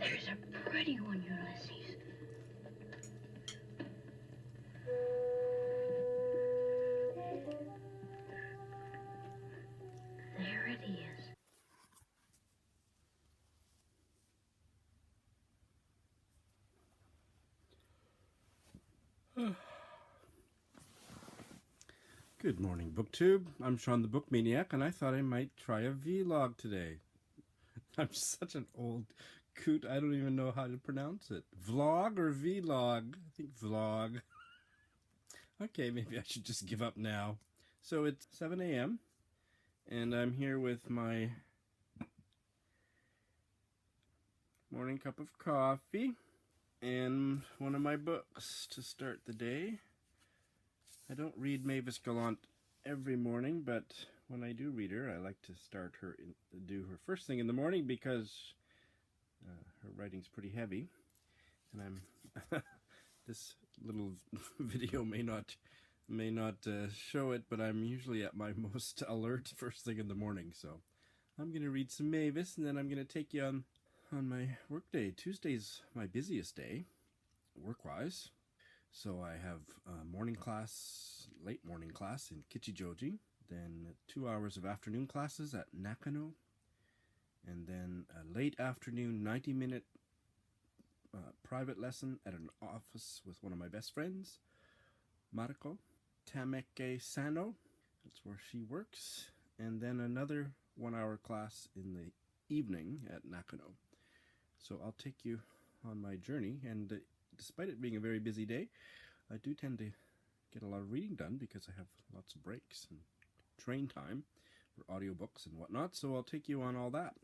There's a pretty one, Ulysses. There it is. Good morning, BookTube. I'm Shawn the Book Maniac, and I thought I might try a vlog today. I'm such an old coot, I don't even know how to pronounce it. Vlog or vlog? I think vlog. Okay, maybe I should just give up now. So it's 7 a.m. and I'm here with my morning cup of coffee and one of my books to start the day. I don't read Mavis Gallant every morning, but when I do read her, I like to start her, do her first thing in the morning because her writing's pretty heavy. And I'm this little video may not show it, but I'm usually at my most alert first thing in the morning. So I'm gonna read some Mavis, and then I'm gonna take you on my work day. Tuesday's my busiest day, work-wise. So I have morning class, late morning class in Kichijoji, then 2 hours of afternoon classes at Nakano, and then a late afternoon 90-minute private lesson at an office with one of my best friends, Mariko Tameke Sano. That's where she works. And then another 1 hour class in the evening at Nakano. So I'll take you on my journey, and despite it being a very busy day, I do tend to get a lot of reading done because I have lots of breaks and train time for audiobooks and whatnot, so I'll take you on all that.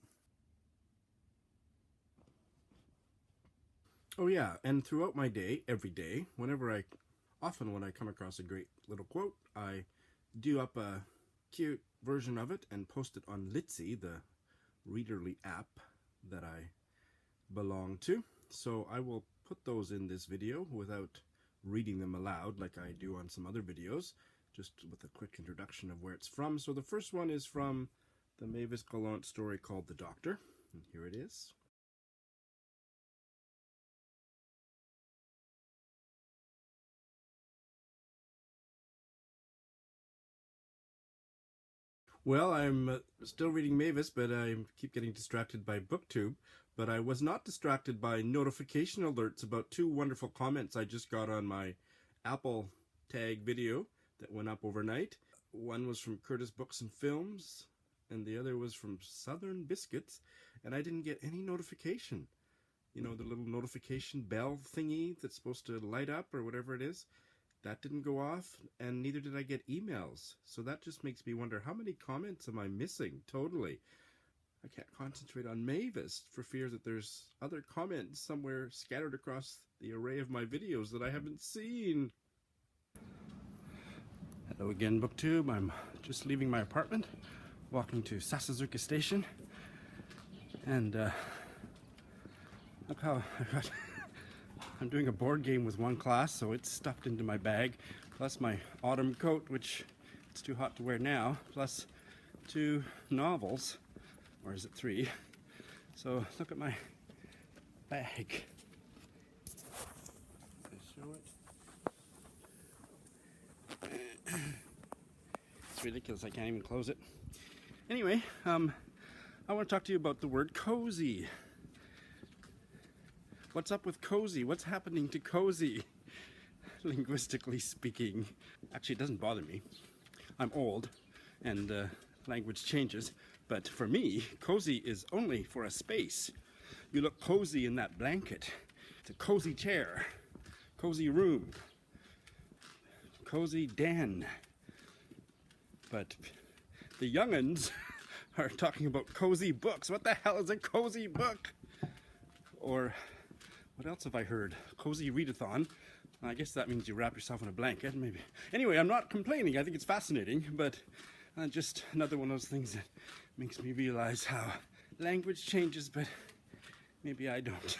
Oh yeah, and throughout my day, every day, often when I come across a great little quote, I do up a cute version of it and post it on Litzy, the Readerly app that I belong to. So I will put those in this video without reading them aloud like I do on some other videos, just with a quick introduction of where it's from. So the first one is from the Mavis Gallant story called The Doctor, and here it is. Well, I'm still reading Mavis, but I keep getting distracted by BookTube. But I was not distracted by notification alerts about two wonderful comments I just got on my Apple tag video that went up overnight. One was from Curtis Books and Films, and the other was from Southern Biscuits, and I didn't get any notification. You know, the little notification bell thingy that's supposed to light up or whatever it is. That didn't go off, and neither did I get emails. So that just makes me wonder, how many comments am I missing totally? I can't concentrate on Mavis for fear that there's other comments somewhere scattered across the array of my videos that I haven't seen. Hello again, BookTube. I'm just leaving my apartment, walking to Sasazuka Station, and look how I'm doing a board game with one class, so it's stuffed into my bag, plus my autumn coat, which it's too hot to wear now, plus 2 novels, or is it 3? So look at my bag. Show it. It's ridiculous, I can't even close it. Anyway, I want to talk to you about the word cozy. What's up with cozy? What's happening to cozy? Linguistically speaking. Actually, it doesn't bother me. I'm old and language changes, but for me, cozy is only for a space. You look cozy in that blanket. It's a cozy chair, cozy room, cozy den. But the young'uns are talking about cozy books. What the hell is a cozy book? Or what else have I heard? Cozy readathon. I guess that means you wrap yourself in a blanket, maybe. Anyway, I'm not complaining. I think it's fascinating, but just another one of those things that makes me realize how language changes, but maybe I don't.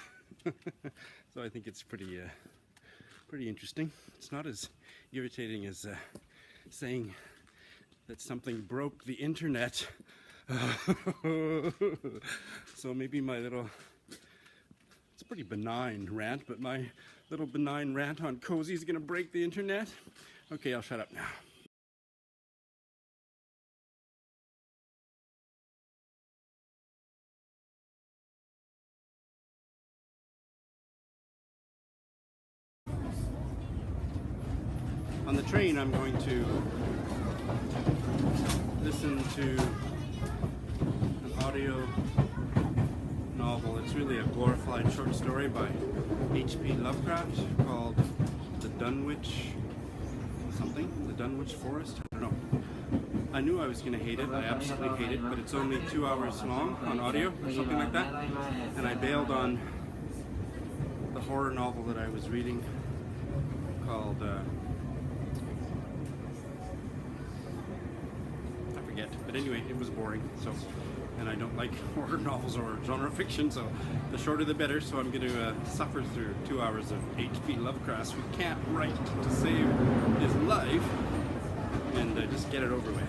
So I think it's pretty interesting. It's not as irritating as saying that something broke the internet. So maybe my little a pretty benign rant, but my little benign rant on Cozy is going to break the internet. Okay, I'll shut up now. On the train, I'm going to listen to an audio novel. It's really a glorified short story by H.P. Lovecraft called The Dunwich something, The Dunwich Forest? I don't know. I knew I was going to hate it. I absolutely hate it, but it's only 2 hours long on audio or something like that. And I bailed on the horror novel that I was reading called but anyway, it was boring, so, and I don't like horror novels or genre fiction, so the shorter the better. So I'm going to suffer through 2 hours of H.P. Lovecraft, who can't write to save his life, and just get it over with.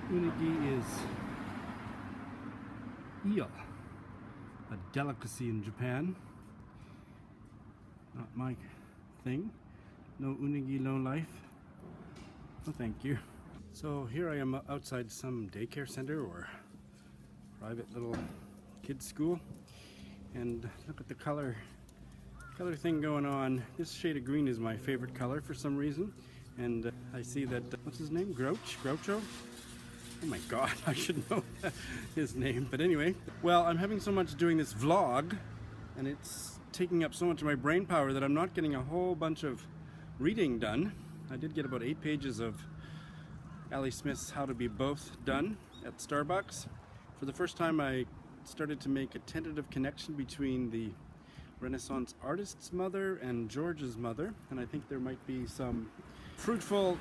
Unagi is eel, a delicacy in Japan. Not my thing. No unagi, no life. No thank you. So here I am outside some daycare center or private little kids school, and look at the color Color thing going on. This shade of green is my favorite color for some reason, and I see that what's his name? Groucho? Oh my god, I should know his name. But anyway, well, I'm having so much doing this vlog, and it's taking up so much of my brain power that I'm not getting a whole bunch of reading done. I did get about 8 pages of Ali Smith's How to Be Both done at Starbucks. For the first time, I started to make a tentative connection between the Renaissance artist's mother and George's mother, and I think there might be some fruitful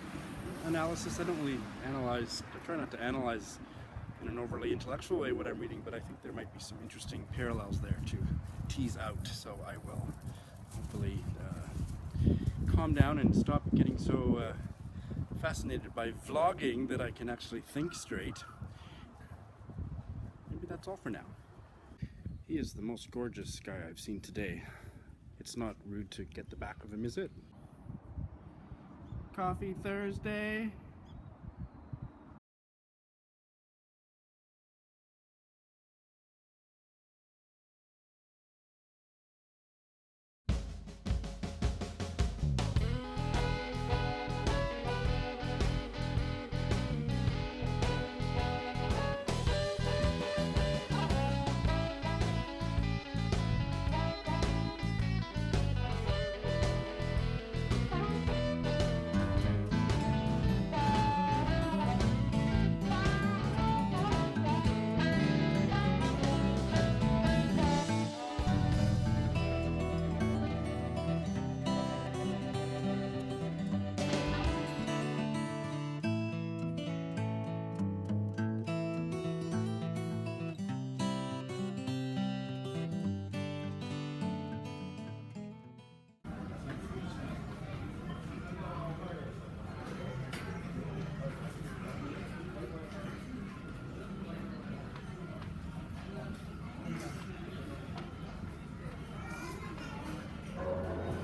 analysis. I don't really analyze, I try not to analyze in an overly intellectual way what I'm reading, but I think there might be some interesting parallels there to tease out, so I will hopefully calm down and stop getting so fascinated by vlogging that I can actually think straight. Maybe that's all for now. He is the most gorgeous guy I've seen today. It's not rude to get the back of him, is it? Coffee Thursday.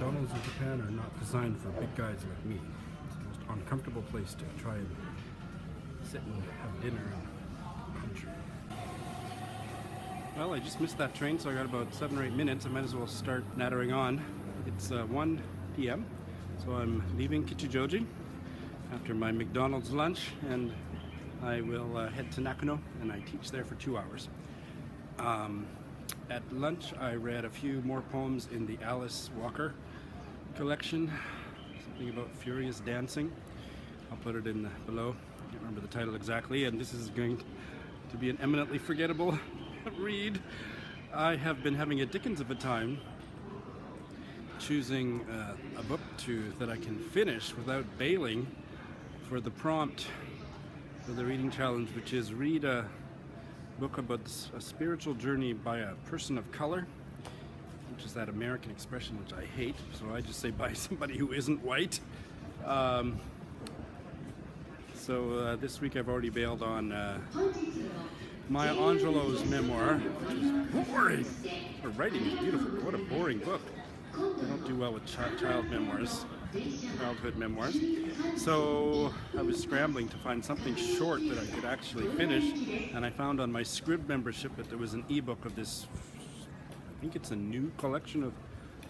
McDonald's in Japan are not designed for big guys like me. It's the most uncomfortable place to try and sit and have dinner in the country. Well, I just missed that train, so I got about 7 or 8 minutes. I might as well start nattering on. It's 1 p.m., so I'm leaving Kichijoji after my McDonald's lunch, and I will head to Nakano, and I teach there for 2 hours. At lunch, I read a few more poems in the Alice Walker collection, something about furious dancing. I'll put it in below. I can't remember the title exactly, and this is going to be an eminently forgettable read. I have been having a Dickens of a time choosing a book that I can finish without bailing for the prompt for the reading challenge, which is read a book about a spiritual journey by a person of color, which is that American expression which I hate, so I just say by somebody who isn't white. So this week I've already bailed on Maya Angelou's memoir, which is boring. Her writing is beautiful, but what a boring book. I don't do well with childhood memoirs. So I was scrambling to find something short that I could actually finish, and I found on my Scrib membership that there was an ebook of this, I think it's a new collection of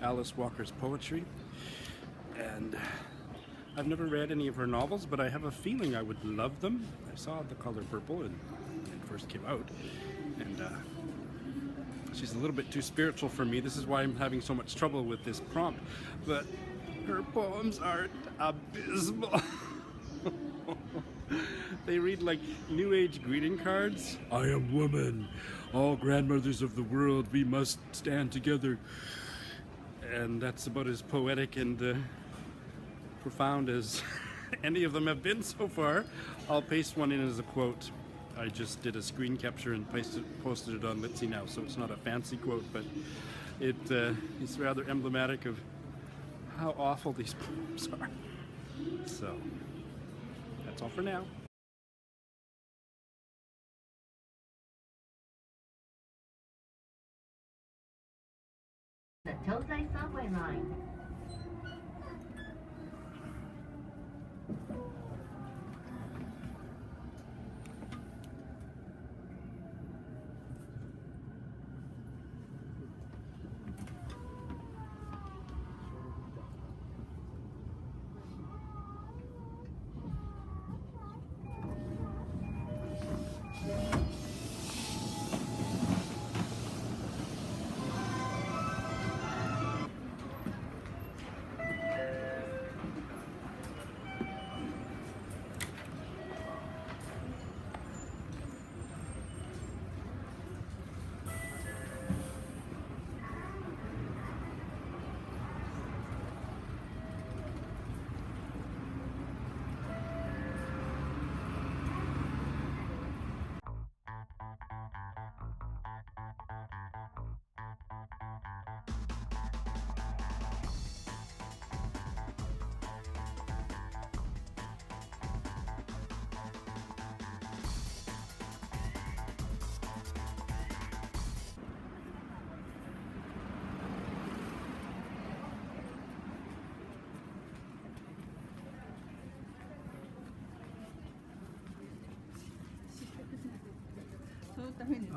Alice Walker's poetry. And I've never read any of her novels, but I have a feeling I would love them. I saw The Color Purple when it first came out, and she's a little bit too spiritual for me. This is why I'm having so much trouble with this prompt. But her poems are abysmal. They read like New Age greeting cards. I am woman. All grandmothers of the world, we must stand together. And that's about as poetic and profound as any of them have been so far. I'll paste one in as a quote. I just did a screen capture and posted it on Litzy now, so it's not a fancy quote, but it's rather emblematic of how awful these poems are. So, that's all for now. The Tozai subway line.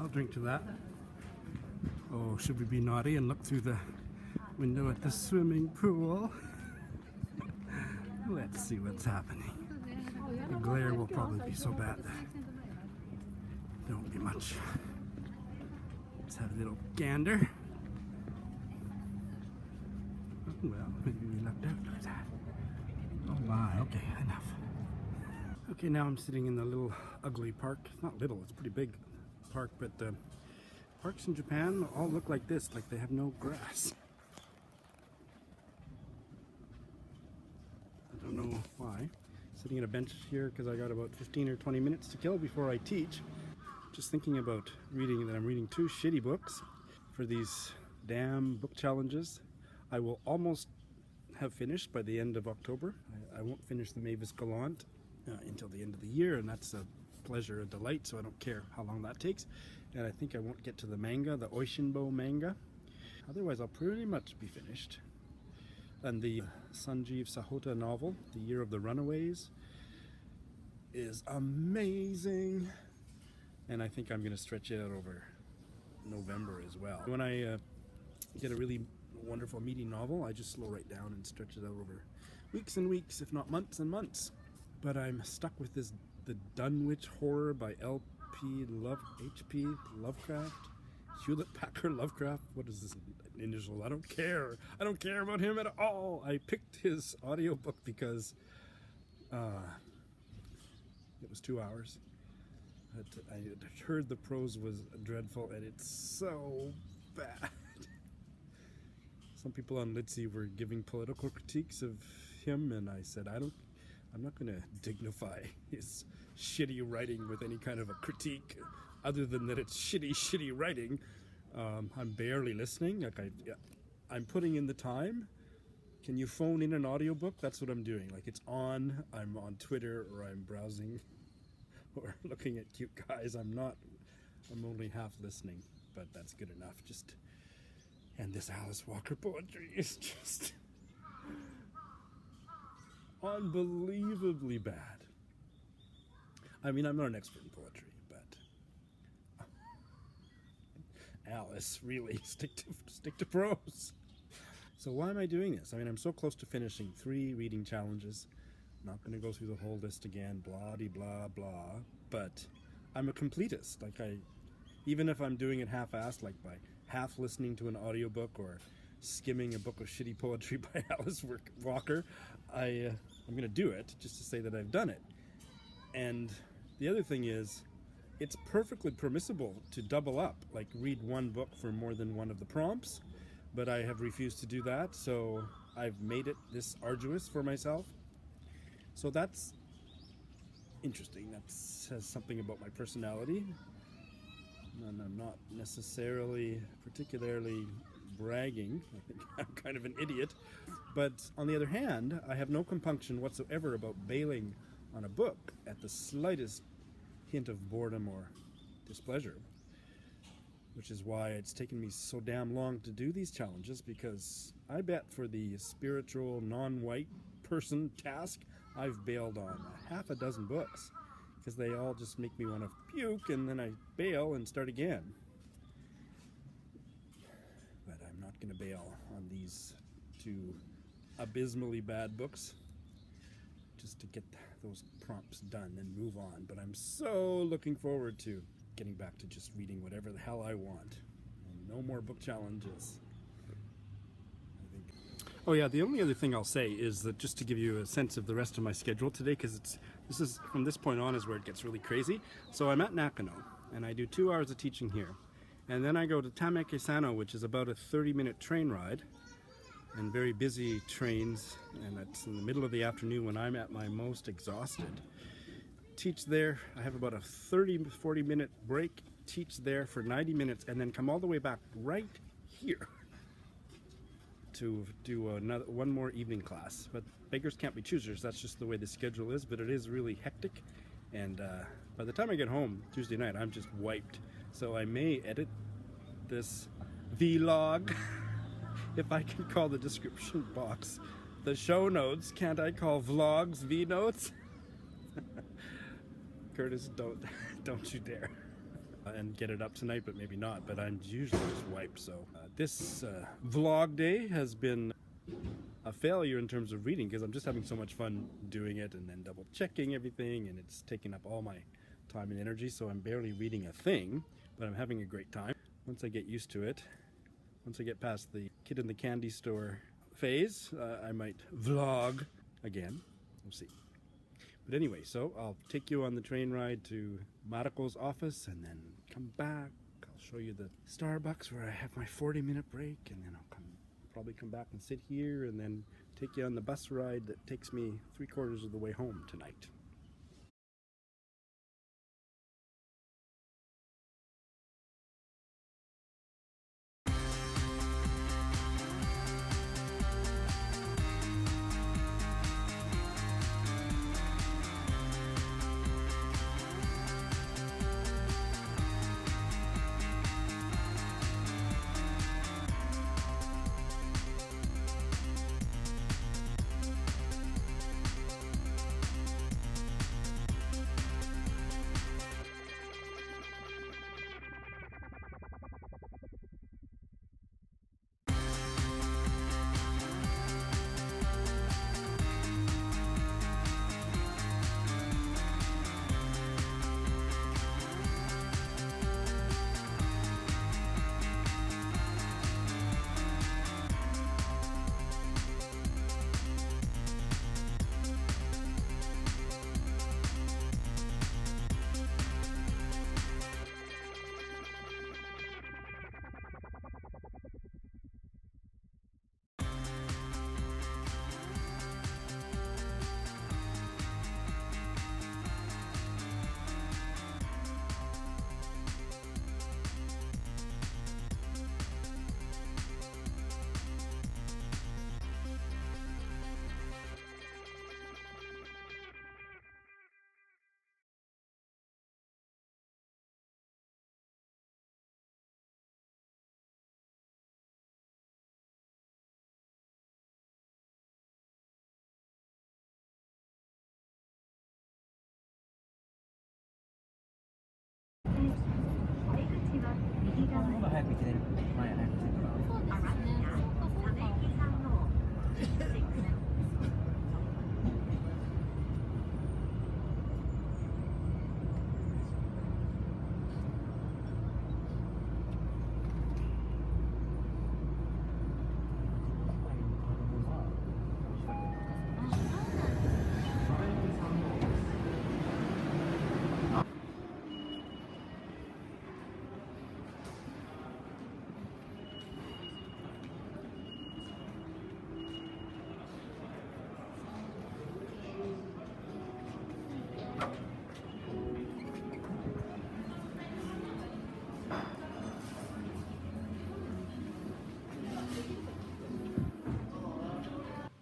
I'll drink to that. Oh, should we be naughty and look through the window at the swimming pool? Let's see what's happening. The glare will probably be so bad that there won't be much. Let's have a little gander. Oh, well, maybe we left out like that. Oh my, okay, enough. Okay, now I'm sitting in the little ugly park. It's not little, it's a pretty big park, but parks in Japan all look like this, like they have no grass. I don't know why. Sitting at a bench here because I got about 15 or 20 minutes to kill before I teach. Just thinking about reading that I'm reading 2 shitty books for these damn book challenges. I will almost have finished by the end of October. I won't finish the Mavis Gallant until the end of the year, and that's a pleasure, a delight, so I don't care how long that takes. And I think I won't get to the manga, the Oishinbo manga. Otherwise, I'll pretty much be finished. And the Sanjeev Sahota novel, The Year of the Runaways, is amazing. And I think I'm going to stretch it out over November as well. When I get a really wonderful meaty novel, I just slow right down and stretch it out over weeks and weeks, if not months and months. But I'm stuck with this, the Dunwich Horror by H.P. Lovecraft. Hewlett Packard Lovecraft. What is this initial? I don't care. I don't care about him at all. I picked his audiobook because it was 2 hours. I heard the prose was dreadful, and it's so bad. Some people on Litzy were giving political critiques of him, and I said, I'm not going to dignify his shitty writing with any kind of a critique, other than that it's shitty writing. I'm barely listening. Like I'm putting in the time. Can you phone in an audiobook? That's what I'm doing. Like it's on. I'm on Twitter, or I'm browsing, or looking at cute guys. I'm only half listening, but that's good enough. And this Alice Walker poetry is just unbelievably bad. I mean, I'm not an expert in poetry, but Alice, really, stick to prose. So why am I doing this? I mean, I'm so close to finishing 3 reading challenges. I'm not going to go through the whole list again, blah, blah, but I'm a completist. Like even if I'm doing it half-assed, like by half listening to an audiobook or skimming a book of shitty poetry by Alice Walker, I'm going to do it just to say that I've done it. And the other thing is, it's perfectly permissible to double up, like read one book for more than one of the prompts, but I have refused to do that, so I've made it this arduous for myself. So that's interesting. That says something about my personality. And I'm not necessarily particularly bragging. I think I'm kind of an idiot. But on the other hand, I have no compunction whatsoever about bailing on a book at the slightest hint of boredom or displeasure, which is why it's taken me so damn long to do these challenges, because I bet for the spiritual non-white person task, I've bailed on half a dozen books, because they all just make me want to puke, and then I bail and start again. But I'm not going to bail on these 2 abysmally bad books, just to get those prompts done and move on. But I'm so looking forward to getting back to just reading whatever the hell I want. And no more book challenges. Oh yeah, the only other thing I'll say is that just to give you a sense of the rest of my schedule today, because this is from this point on is where it gets really crazy. So I'm at Nakano, and I do 2 hours of teaching here. And then I go to Tamekesano, which is about a 30-minute train ride, and very busy trains, and it's in the middle of the afternoon when I'm at my most exhausted. Teach there, I have about a 30-40 minute break, teach there for 90 minutes, and then come all the way back right here to do one more evening class. But beggars can't be choosers, that's just the way the schedule is, but it is really hectic. And by the time I get home Tuesday night, I'm just wiped. So I may edit this vlog, if I can call the description box the show notes. Can't I call vlogs V-notes? Curtis, don't you dare. and get it up tonight, but maybe not. But I'm usually just wiped. So this vlog day has been a failure in terms of reading because I'm just having so much fun doing it and then double checking everything, and it's taking up all my time and energy. So I'm barely reading a thing, but I'm having a great time. Once I get used to it, once I get past the kid in the candy store phase, I might vlog again. We'll see. But anyway, so I'll take you on the train ride to Maruko's office and then come back. I'll show you the Starbucks where I have my 40-minute break, and then I'll probably come back and sit here and then take you on the bus ride that takes me 3/4 of the way home tonight.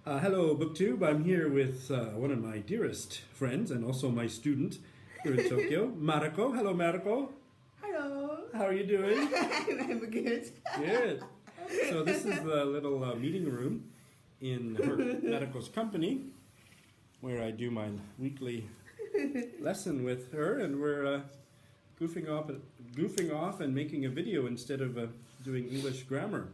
Hello, BookTube. I'm here with one of my dearest friends and also my student here in Tokyo, Maruko. Hello, Maruko. Hello. How are you doing? I'm good. Good. So this is the little meeting room in Maruko's company where I do my weekly lesson with her, and we're goofing off and making a video instead of doing English grammar.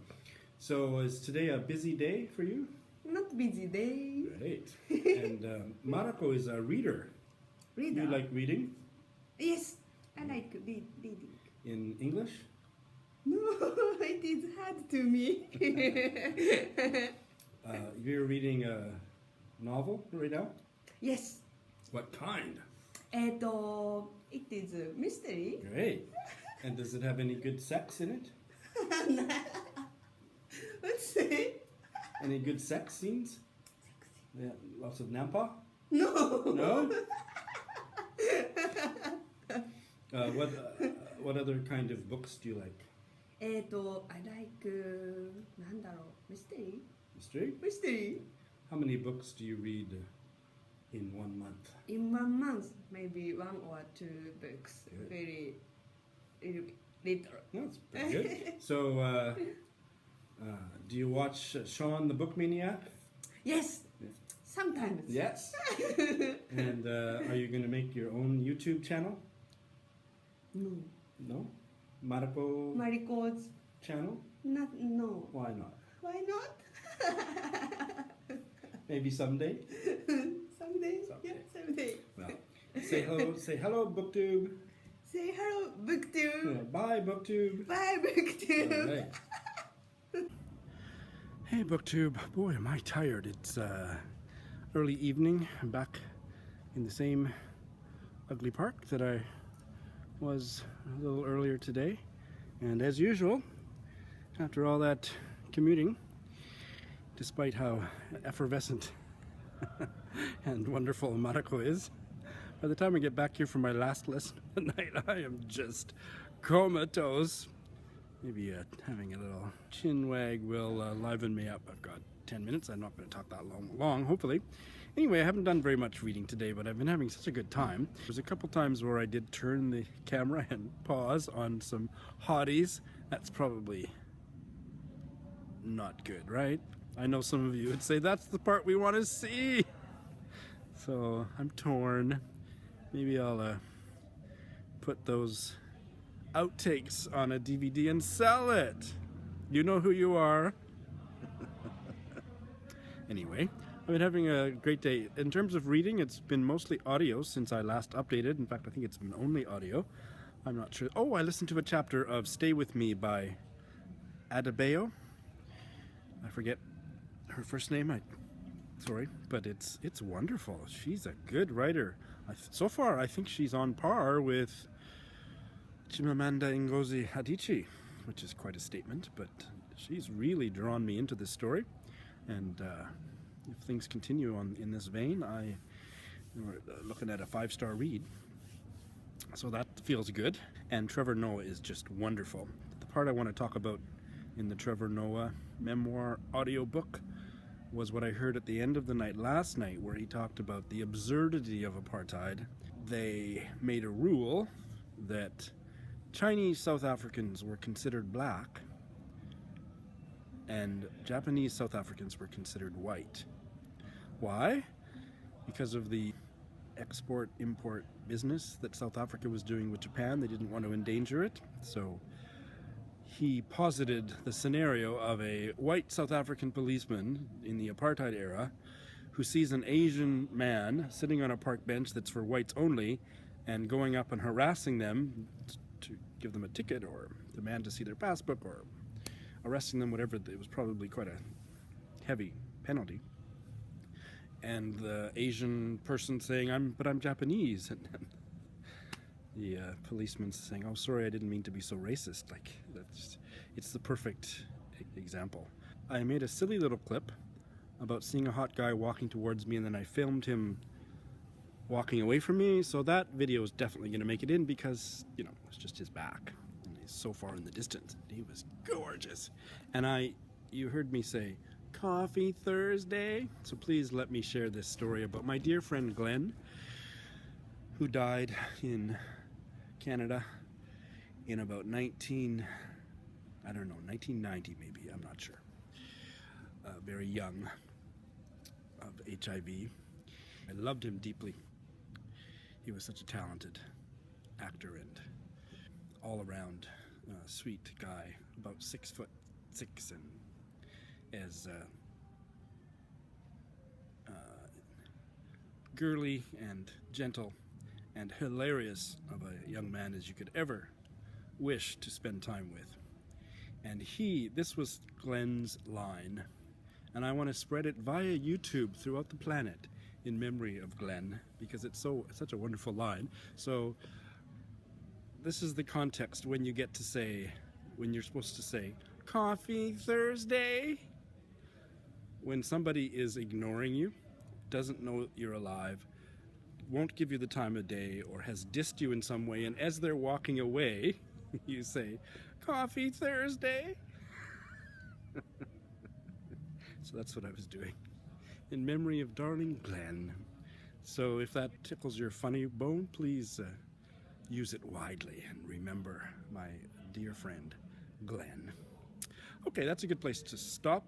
So is today a busy day for you? Not busy day. Great. And Maruko is a reader. Reader. You like reading? Yes, I like reading. In English? No, it is hard to me. You're reading a novel right now? Yes. What kind? It is a mystery. Great. And does it have any good sex in it? Let's see. Any good sex scenes? Yeah, lots of nampa? No. No? What other kind of books do you like? I like なんだろう mystery. Mystery? Mystery. How many books do you read in 1 month? In 1 month, maybe 1 or 2 books. Good. Very little. That's pretty good. So, do you watch Shawn the Book Maniac? Yes. Yeah. Sometimes. Yes. And are you going to make your own YouTube channel? No. No? Marco Mariko's channel? no. Why not? Why not? Maybe someday? Someday. Someday. Yeah, someday. Well, say hello, BookTube. Say hello, BookTube. Bye, BookTube. Bye, BookTube. All right. Hey, BookTube. Boy, am I tired. It's early evening. I'm back in the same ugly park that I was a little earlier today. And as usual, after all that commuting, despite how effervescent and wonderful Mariko is, by the time I get back here for my last lesson of the night, I am just comatose. Maybe having a little chin wag will liven me up. I've got 10 minutes. I'm not going to talk that long, hopefully. Anyway, I haven't done very much reading today, but I've been having such a good time. There's a couple times where I did turn the camera and pause on some hotties. That's probably not good, right? I know some of you would say that's the part we want to see. So I'm torn. Maybe I'll put those outtakes on a DVD and sell it. You know who you are. Anyway, I've been having a great day. In terms of reading, it's been mostly audio since I last updated. In fact, I think it's been only audio. I'm not sure. Oh, I listened to a chapter of Stay With Me by Adebayo. I forget her first name. Sorry, but it's wonderful. She's a good writer. So far, I think she's on par with Chimamanda Ngozi Adichie, which is quite a statement, but she's really drawn me into this story. And if things continue in this vein, we're looking at a 5-star read. So that feels good. And Trevor Noah is just wonderful. The part I want to talk about in the Trevor Noah memoir audiobook was what I heard at the end of the night last night, where he talked about the absurdity of apartheid. They made a rule that Chinese South Africans were considered black and Japanese South Africans were considered white. Why? Because of the export-import business that South Africa was doing with Japan. They didn't want to endanger it, so he posited the scenario of a white South African policeman in the apartheid era who sees an Asian man sitting on a park bench that's for whites only and going up and harassing them to give them a ticket or demand to see their passbook or arresting them, whatever. It was probably quite a heavy penalty. And the Asian person saying, I'm Japanese. And the policeman's saying, oh, sorry, I didn't mean to be so racist. Like, it's the perfect example. I made a silly little clip about seeing a hot guy walking towards me, and then I filmed him walking away from me. So that video is definitely going to make it in because, you know, it's just his back. And he's so far in the distance. He was gorgeous. And you heard me say, Coffee Thursday. So please let me share this story about my dear friend Glenn, who died in Canada in about 1990 maybe, I'm not sure. Very young, of HIV. I loved him deeply. He was such a talented actor and all-around sweet guy, about 6'6", and as girly and gentle and hilarious of a young man as you could ever wish to spend time with. And this was Glenn's line, and I want to spread it via YouTube throughout the planet in memory of Glenn, because it's such a wonderful line. So this is the context when you're supposed to say, Coffee Thursday. When somebody is ignoring you, doesn't know you're alive, won't give you the time of day, or has dissed you in some way, and as they're walking away, you say, Coffee Thursday. So that's what I was doing, in memory of darling Glenn. So if that tickles your funny bone, please use it widely and remember my dear friend Glenn. Okay, that's a good place to stop.